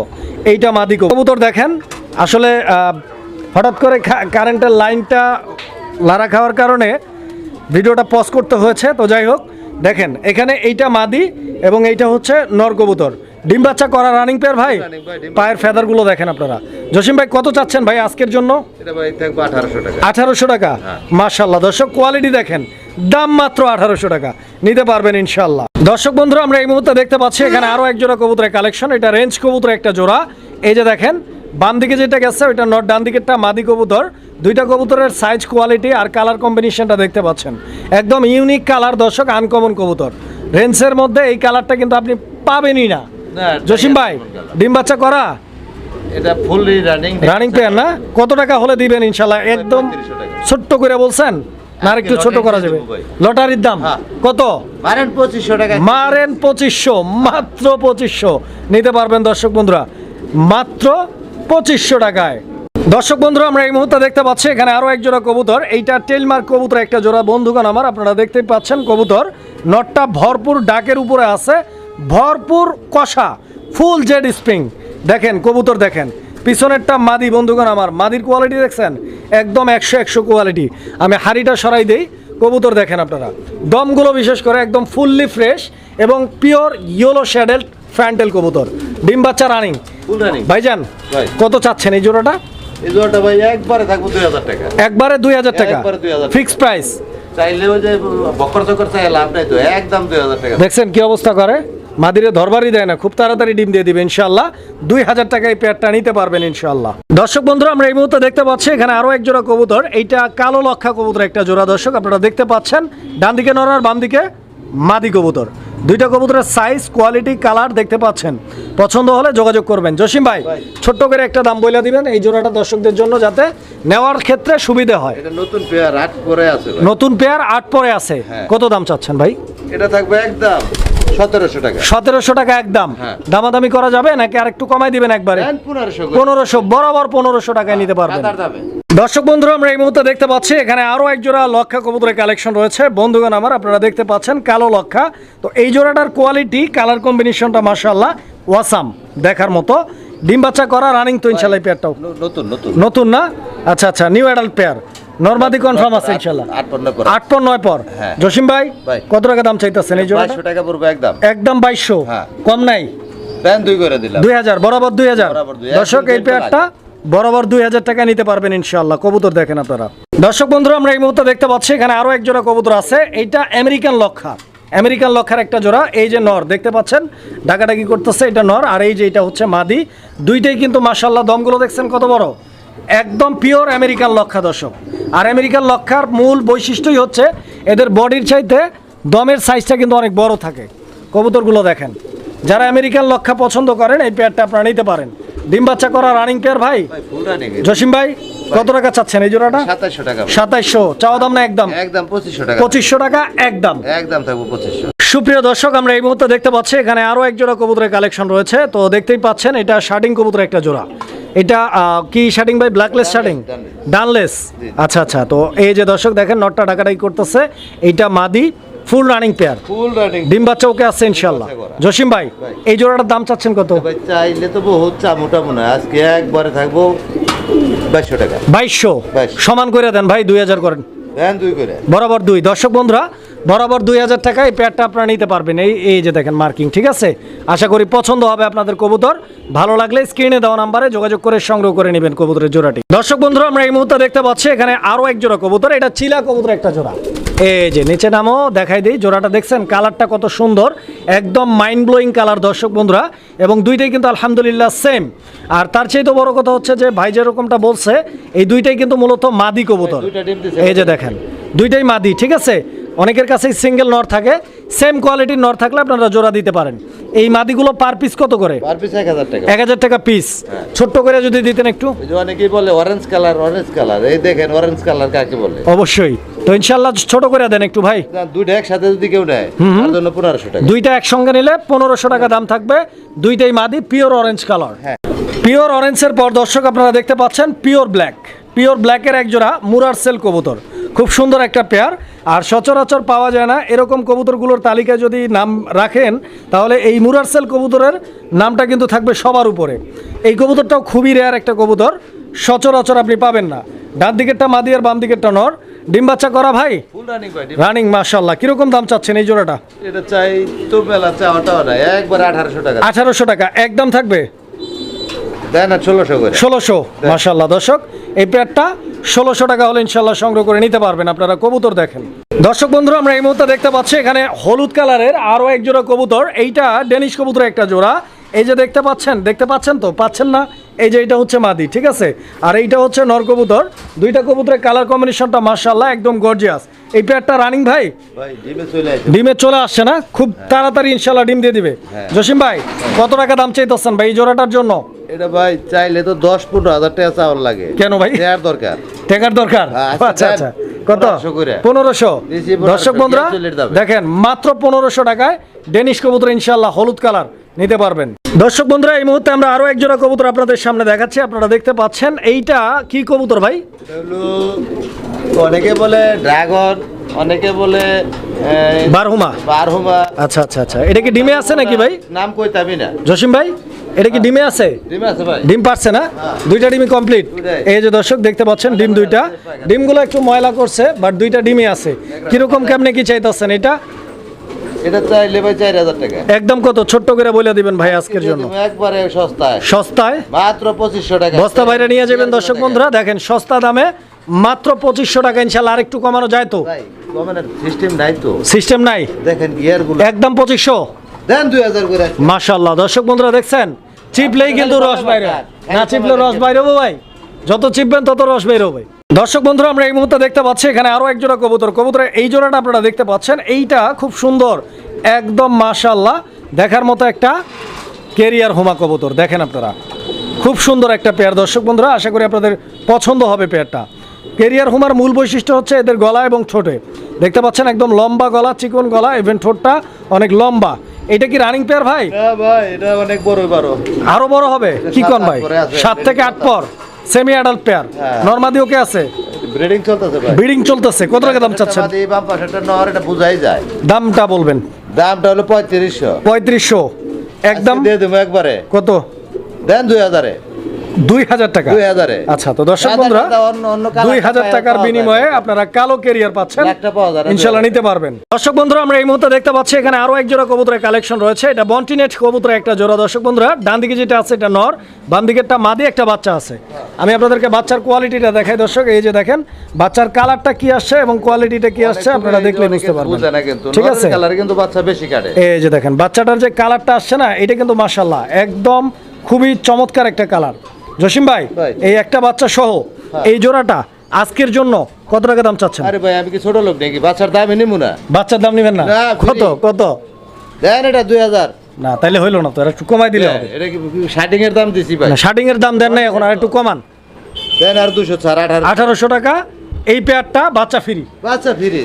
[SPEAKER 1] এইটা মাদি কবুতর। দেখেন আসলে হঠাৎ করে কারেন্টের লাইনটা লাড়া খাওয়ার কারণে ভিডিওটা পজ করতে হয়েছে। তো যাই হোক দেখেন এখানে এইটা মাদি এবং এইটা হচ্ছে নর কবুতর। ডিম বাচ্চা করা রানিং পেয়ার ভাই। পায়ের ফেদারগুলো দেখেন আপনারা। জসিম ভাই কত চাচ্ছেন ভাই আজকের জন্য?
[SPEAKER 2] এটা ভাই থাকবে 1800 টাকা।
[SPEAKER 1] 1800 টাকা মাশাআল্লাহ। দর্শক কোয়ালিটি দেখেন, দাম মাত্র 1800 টাকা, নিতে পারবেন ইনশাআল্লাহ। দর্শক বন্ধুরা আমরা এই মুহূর্তে দেখতে পাচ্ছি এখানে আরো এক জোড়া কবুতরের কালেকশন। এটা রেঞ্জ কবুতর একটা জোড়া। এই যে দেখেন বাম দিকে যেটা গেছে ওইটা নট, ডান দিকেরটা মাদি কবুতর। দুইটা কবুতরের সাইজ কোয়ালিটি আর কালার কম্বিনেশনটা দেখতে পাচ্ছেন একদম ইউনিক কালার দর্শক, আনকমন কবুতর। রেঞ্জের মধ্যে এই কালারটা কিন্তু আপনি পাবেনই না। জসিম ভাই ডিম বাচ্চা করা?
[SPEAKER 2] এটা ফুললি
[SPEAKER 1] রানিং পেয়ার না? কত টাকা হলে দিবেন ইনশাআল্লাহ? একদম ছোট্ট করে বলছেন না, আর একটু ছোট করা যাবে? লটারির দাম কত?
[SPEAKER 2] মারেন 2500 টাকা।
[SPEAKER 1] মারেন 2500, মাত্র 2500 নিতে পারবেন দর্শক বন্ধুরা, মাত্র 2500 টাকায়। দর্শক বন্ধুরা আমরা এই মুহূর্তে দেখতে পাচ্ছি এখানে আরো এক জোড়া কবুতর। এইটা টেলমার্ক কবুতর একটা জোড়া বন্ধুগণ আমার, আপনারা দেখতেই পাচ্ছেন কবুতর নটটা ভরপুর ডাকের উপরে আছে, ভরপুর কষা, ফুল জেড স্প্রিং। দেখেন কবুতর দেখেন, পিছনেরটা মাদি বন্ধুগণ আমার, মাদির কোয়ালিটি দেখছেন একদম 100 কোয়ালিটি। আমি হাড়িটা সরাই দেই, কবুতর দেখেন আপনারা, দমগুলো বিশেষ করে একদম ফুললি ফ্রেশ এবং পিওর ইয়েলো শ্যাডেল ফ্যান্টেল কবুতর। ডিম বাচ্চা রানিং।
[SPEAKER 2] ফুল রানিং
[SPEAKER 1] ভাইজান কত চাচ্ছেন এই জোড়াটা?
[SPEAKER 2] এই জোড়াটা ভাই একবারে থাকবো 2000 টাকা।
[SPEAKER 1] একবারে 2000 টাকা
[SPEAKER 2] একবারে 2000
[SPEAKER 1] ফিক্সড প্রাইস।
[SPEAKER 2] চাইলে ওই যে বকর চকর চাই লাভ নাই তো, একদম 2000 টাকা।
[SPEAKER 1] দেখছেন কি অবস্থা করে, মাদিরে ধরবারই দেয় না, খুব তাড়াতাড়ি ডিম দিয়ে দিবে ইনশাআল্লাহ। 2000 টাকায় পেয়ারটা নিতে পারবেন ইনশাআল্লাহ। দর্শক বন্ধুরা আমরা এই মুহূর্তে দেখতে পাচ্ছি এখানে আরো এক জোড়া কবুতর। এইটা কালো লক্ষা কবুতর একটা জোড়া দর্শক, আপনারা দেখতে পাচ্ছেন ডান দিকে নর আর বাম দিকে মাদি কবুতর। দুইটা কবুতরের সাইজ কোয়ালিটি কালার দেখতে পাচ্ছেন, পছন্দ হলে যোগাযোগ করবেন। জসিম ভাই ছোট্ট করে একটা দাম বলে দিবেন এই জোড়াটা দর্শকদের জন্য, যাতে নেওয়ার ক্ষেত্রে সুবিধা হয়।
[SPEAKER 2] এটা নতুন পেয়ার 8 পরে আছে ভাই।
[SPEAKER 1] নতুন পেয়ার 8 পরে আছে। কত দাম চাচ্ছেন ভাই?
[SPEAKER 2] এটা থাকবে একদম 1700 টাকা।
[SPEAKER 1] 1700 টাকা একদম।
[SPEAKER 2] হ্যাঁ।
[SPEAKER 1] দামাদামি করা যাবে নাকি আর একটু কমাই দিবেন একবারে? 1500 বরাবর 1500 টাকায় নিতে পারবেন। দর্শক বন্ধুরা, আমরা এই মুহূর্তে দেখতে পাচ্ছি এখানে আরো এক জোড়া লক্ষা কবুতরের কালেকশন রয়েছে বন্ধুগণ আমার, আপনারা দেখতে পাচ্ছেন কালো লক্ষা। তো এই জোড়াটার কোয়ালিটি, কালার কম্বিনেশনটা মাশাআল্লাহ ওয়াসাম, দেখার মতো। ডিম বাচ্চা করা রানিং তো ইনশাআল্লাহ এই পেয়ারটাও নতুন না? আচ্ছা আচ্ছা, নিউ অ্যাডাল্ট পেয়ার, নরমাদি কনফার্ম আছে ইনশাআল্লাহ। 8 পর 9 পর। জসিম ভাই কত টাকা দাম চাইতেছেন এই জোড়াটা?
[SPEAKER 2] 2200 টাকা পড়বে একদম।
[SPEAKER 1] একদম 2200। কম নাই?
[SPEAKER 2] দেন 2 করে দিলাম।
[SPEAKER 1] 2000 বরাবর 2000। দর্শক এই পেয়ারটা বরাবর 2000 টাকা নিতে পারবেন ইনশাআল্লাহ। কবুতর দেখেন আপনারা। দর্শক বন্ধুরা, আমরা এই মুহূর্তে দেখতে পাচ্ছি এখানে আরো এক জোড়া কবুতর আছে। এইটা আমেরিকান লক্ষা, আমেরিকান লক্ষার একটা জোড়া। এই যে নর দেখতে পাচ্ছেন ডাকাডাকি করতেছে, এটা নর। আর এই যে এটা হচ্ছে মাদি। দুইটাই কিন্তু মাশাআল্লাহ, দমগুলো দেখছেন কত বড়, একদম পিওর আমেরিকান লক্ষা দর্শক। আর আমেরিকান লক্ষার মূল বৈশিষ্ট্যই হচ্ছে এদের বডির চাইতে দমের সাইজটা কিন্তু অনেক বড় থাকে। কবুতরগুলো দেখেন, যারা আমেরিকান লক্ষা পছন্দ করেন এই পেয়ারটা আপনারা নিতে পারেন। ডিম বাচ্চা করা রানিং পেয়ার ভাই। জসিম ভাই কত টাকা চাচ্ছেন এই জোড়াটা? 2700 টাকা। 2700 চাওয়া দাম না একদম? একদম 2500 টাকা। 2500 টাকা একদম। একদম থাকবো 2500। সুপ্রিয় দর্শক, আমরা এই মুহূর্তে দেখতে পাচ্ছি এখানে আরো এক জোড়া কবুতরের কালেকশন রয়েছে। তো দেখতেই পাচ্ছেন এটা শার্টিং কবুতরের একটা জোড়া। এটা কি শার্টিং ভাই? ব্ল্যাকলেস শার্টিং, ডানলেস। আচ্ছা আচ্ছা, তো এই যে দর্শক দেখেন নটটা ডাকাডাকি করতেছে। এইটা মাদি, full running pair, full running. ডিম বাচ্চা ওকে আছে ইনশাআল্লাহ। জসিম ভাই এই জোড়াটার দাম চাচ্ছেন কত?
[SPEAKER 2] ভাই চাইলে তো বহুত মোটা মনে হয়, আজকে একবারে থাকবো 2200 টাকা।
[SPEAKER 1] 2200 সমান করে দেন ভাই, 2000 করেন।
[SPEAKER 2] দেন 2 করে।
[SPEAKER 1] বরাবর 2। দর্শক বন্ধুরা, বরাবর 2000 টাকা এই পেয়ারটা আপনারা নিতে পারবেন। এই যে দেখেন মার্কিং, ঠিক আছে? আশা করি পছন্দ হবে আপনাদের কবুতর। ভালো লাগলে স্ক্রিনে দেওয়া নাম্বারে যোগাযোগ করে সংগ্রহ করে নেবেন কবুতরের জোড়াটি। দর্শক বন্ধুরা, আমরা এই মুহূর্তে দেখতে পাচ্ছি এখানে আরো এক জোড়া কবুতর। এটা চিলা কবুতরের একটা জোড়া। এই যে নিচে নামও দেখাই দিই, জোড়াটা দেখছেন কালারটা কত সুন্দর, একদম মাইন্ড ব্লোয়িং কালার দর্শক বন্ধুরা। এবং দুইটাই কিন্তু আলহামদুলিল্লাহ সেম। আর তার চেয়ে তো বড় কথা হচ্ছে যে ভাই যেরকমটা বলছে, এই দুইটাই কিন্তু মূলত মাদি কবুতর। এই যে দেখেন দুইটাই মাদি, ঠিক আছে? অনেকের কাছে সিঙ্গেল নর থাকে, সেম কোয়ালিটির নর থাকলে আপনারা জোড়া দিতে পারেন। এই মাদিগুলো পার পিস কত করে?
[SPEAKER 2] পার পিস 1000 টাকা।
[SPEAKER 1] 1000 টাকা পিস। ছোট্ট করে যদি দিতেন একটু।
[SPEAKER 2] অনেকেই বলে অরেঞ্জ কালার, অরেঞ্জ কালার, এই দেখেন অরেঞ্জ কালার কাকে বলে।
[SPEAKER 1] অবশ্যই, তো ইনশাআল্লাহ ছোট করে দেন একটু ভাই।
[SPEAKER 2] দুইটা একসাথে যদি কেউ নেয় তার জন্য 1500 টাকা।
[SPEAKER 1] দুইটা একসঙ্গে নিলে 1500 টাকা দাম থাকবে। দুইটাই মাদি, পিওর অরেঞ্জ কালার। হ্যাঁ, পিওর অরেঞ্জের পর দর্শক আপনারা দেখতে পাচ্ছেন পিওর ব্ল্যাক। পিওর ব্ল্যাকের এক জোড়া মুরার সেল কবুতর, খুব সুন্দর একটা পেয়ার। আর সচরাচর পাওয়া যায় না এরকম কবুতরগুলোর তালিকায় যদি নাম রাখেন তাহলে এই মুরার সেল কবুতরের নামটা কিন্তু থাকবে সবার উপরে। এই কবুতরটাও খুবই রেয়ার একটা কবুতর, সচরাচর আপনি পাবেন না। ডান দিকেরটা মাদি আর বাম দিকেরটা নর। ডিম বাচ্চা করা ভাই? ফুল রানিং ভাই। রানিং মাশাআল্লাহ। কিরকম দাম চাচ্ছেন এই জোড়াটা?
[SPEAKER 2] এটা চাই তো মেলা চাওয়াটাও না, একবার 1800 টাকা।
[SPEAKER 1] 1800 টাকা একদম থাকবে?
[SPEAKER 2] দেন না 1600 করে।
[SPEAKER 1] 1600 মাশাআল্লাহ। দর্শক এই পেয়ারটা 1600 টাকা হলে ইনশাআল্লাহ সংগ্রহ করে নিতে পারবেন আপনারা। কবুতর দেখেন দর্শক বন্ধুরা, আমরা এই মুহূর্তে দেখতে পাচ্ছি এখানে হলুদ কালারের আরো এক জোড়া কবুতর। এইটা ডেনিশ কবুতরের একটা জোড়া। এই যে দেখতে পাচ্ছেন তো? পাচ্ছেন না? এই যে এটা হচ্ছে মাদি, ঠিক আছে? আর এইটা হচ্ছে নর কবুতর। দুইটা কবুতরের কালার কম্বিনেশনটা মাশাআল্লাহ একদম গর্জিয়াস। এই পেয়ারটা রানিং ভাই?
[SPEAKER 2] ভাই ডিমে
[SPEAKER 1] চলে আসছে না? খুব তাড়াতাড়ি ইনশাআল্লাহ ডিম দিয়ে দিবে। জসিম ভাই কত টাকা দাম চাইতেছেন ভাই এই জোড়াটার জন্য?
[SPEAKER 2] এটা ভাই চাইলে তো 10-15 হাজার টাকা চাওয়ার লাগে।
[SPEAKER 1] কেন ভাই? টাকার দরকার। আচ্ছা আচ্ছা, কত? 1500। দর্শক বন্ধুরা দেখেন মাত্র 1500 টাকায় ডেনিশ কবুতর ইনশাআল্লাহ হলুদ কালার নিতে পারবেন। দর্শক বন্ধুরা, এই মুহূর্তে আমরা আরো এক জোড়া কবুতর আপনাদের সামনে দেখাচ্ছি। আপনারা দেখতে পাচ্ছেন এইটা কি কবুতর ভাই?
[SPEAKER 2] অনেকে বলে ড্রাগন, অনেকে বলে
[SPEAKER 1] বারহুমা। আচ্ছা আচ্ছা আচ্ছা, এটা কি ডিমে আছে নাকি ভাই?
[SPEAKER 2] নাম কইতামি না।
[SPEAKER 1] জসিম ভাই এটা কি ডিমে আছে?
[SPEAKER 2] ডিমে আছে ভাই।
[SPEAKER 1] ডিম পারছে না? দুইটা ডিমই কমপ্লিট। এই যে দর্শক দেখতে পাচ্ছেন ডিম দুইটা। ডিমগুলো একটু ময়লা করছে বাট দুইটা ডিমই আছে। কিরকম কেমনে কি চাইতেছেন এটা?
[SPEAKER 2] এটা চাইলে ভাই 4000 টাকা।
[SPEAKER 1] একদম কত? ছোট্ট করে বলে দিবেন ভাই আজকের জন্য।
[SPEAKER 2] একবারে সস্তায়।
[SPEAKER 1] সস্তায় মাত্র
[SPEAKER 2] 2500 টাকা।
[SPEAKER 1] বস্তা বাইরে নিয়ে যাবেন দর্শক বন্ধুরা, দেখেন সস্তা দামে মাত্র 2500 টাকা। ইনশাআল্লাহ আরেকটু কমানো যায় তো?
[SPEAKER 2] ভাই কমানোর সিস্টেম নাই তো।
[SPEAKER 1] সিস্টেম নাই?
[SPEAKER 2] দেখেন গিয়ারগুলো
[SPEAKER 1] একদম 2500।
[SPEAKER 2] দেন 2000 করে।
[SPEAKER 1] মাশাআল্লাহ দর্শক বন্ধুরা দেখছেন, চিপলেই কিন্তু রস বাইরে, না চিপলে রস বাইরে হবে ভাই। যত চিপবেন তত রস বের হবে। দর্শক বন্ধুরা, আমরা এই মুহূর্তে দেখতে পাচ্ছি এখানে আরো এক জোড়া কবুতর। কবুতরের এই জোড়াটা আপনারা দেখতে পাচ্ছেন, এইটা খুব সুন্দর একদম মাশাআল্লাহ দেখার মতো একটা কেরিয়ার হোমা কবুতর। দেখেন আপনারা খুব সুন্দর একটা পেয়ার দর্শক বন্ধুরা, আশা করি আপনাদের পছন্দ হবে পেয়ারটা। কেরিয়ার হোমার মূল বৈশিষ্ট্য হচ্ছে এদের গলা এবং ঠোঁটে দেখতে পাচ্ছেন একদম লম্বা গলা, চিকন গলা, ইভেন ঠোঁটটা অনেক লম্বা এটা কি রানিং পেয়ার ভাই?
[SPEAKER 2] না ভাই, এটা অনেক বড় বড়।
[SPEAKER 1] আরো বড় হবে কি কোন ভাই? 7 থেকে 8 পর সেমি অ্যাডাল্ট পেয়ার।
[SPEAKER 2] হ্যাঁ।
[SPEAKER 1] নরমাদি ওকে আছে?
[SPEAKER 2] ব্রিডিং চলতেছে ভাই।
[SPEAKER 1] ব্রিডিং চলতেছে। কত টাকা দাম চাচ্ছেন?
[SPEAKER 2] এই বাম পাশেরটা নর, এটা বুঝাই যায়।
[SPEAKER 1] দামটা বলবেন।
[SPEAKER 2] দামটা হলো 3500।
[SPEAKER 1] 3500 একদম
[SPEAKER 2] দিয়ে দেবো একবারে।
[SPEAKER 1] কত?
[SPEAKER 2] দেন 2000 এ।
[SPEAKER 1] 2000 টাকা।
[SPEAKER 2] 2000 এ।
[SPEAKER 1] আচ্ছা, তো দর্শক বন্ধুরা 2000 টাকার বিনিময়ে আপনারা কালো ক্যারিয়ার পাচ্ছেন,
[SPEAKER 2] একটা পাওয়া যায় না।
[SPEAKER 1] ইনশাআল্লাহ নিতে পারবেন। দর্শক বন্ধুরা আমরা এই মুহূর্তে দেখতে পাচ্ছি এখানে আরো এক জোড়া কবুতরের কালেকশন রয়েছে। এটা বন্টিনেট কবুতরের একটা জোড়া। দর্শক বন্ধুরা ডান দিকে যেটা আছে এটা নর, বাম দিকেরটা মাদি, একটা বাচ্চা আছে। আমি আপনাদেরকে বাচ্চার কোয়ালিটিটা দেখাই দর্শক। এই যে দেখেন বাচ্চার কালারটা কি আসছে এবং কোয়ালিটিটা কি আসছে আপনারা দেখলে বুঝতে পারবেন।
[SPEAKER 2] বুঝে না কিন্তু
[SPEAKER 1] ঠিক আছে,
[SPEAKER 2] কালারে কিন্তু বাচ্চা বেশি কাটে।
[SPEAKER 1] এই যে দেখেন বাচ্চাটার যে কালারটা আসছে না, এটা কিন্তু মাশাআল্লাহ একদম খুবই চমৎকার একটা কালার। জসিম ভাই, এই একটা বাচ্চা সহ এই জোড়াটা আজকের জন্য কত টাকা দাম চাচ্ছেন?
[SPEAKER 2] আরে ভাই আমি কি ছোট লোক নাকি? বাচ্চার দামই নিমু না।
[SPEAKER 1] বাচ্চার দাম নেবেন না?
[SPEAKER 2] না,
[SPEAKER 1] কত কত?
[SPEAKER 2] দেন এটা 2000।
[SPEAKER 1] না তাইলে হইলো না তো, আর একটু কমাই দিলে হবে।
[SPEAKER 2] এটা কি শার্টিং এর দাম দিছি ভাই?
[SPEAKER 1] না, শার্টিং এর দাম দেন নাই এখন, আর একটু কমান।
[SPEAKER 2] দেন আর 200 ছাড় 1800
[SPEAKER 1] 1800 টাকা এই পেয়ারটা বাচ্চা ফ্রি।
[SPEAKER 2] বাচ্চা ফ্রি।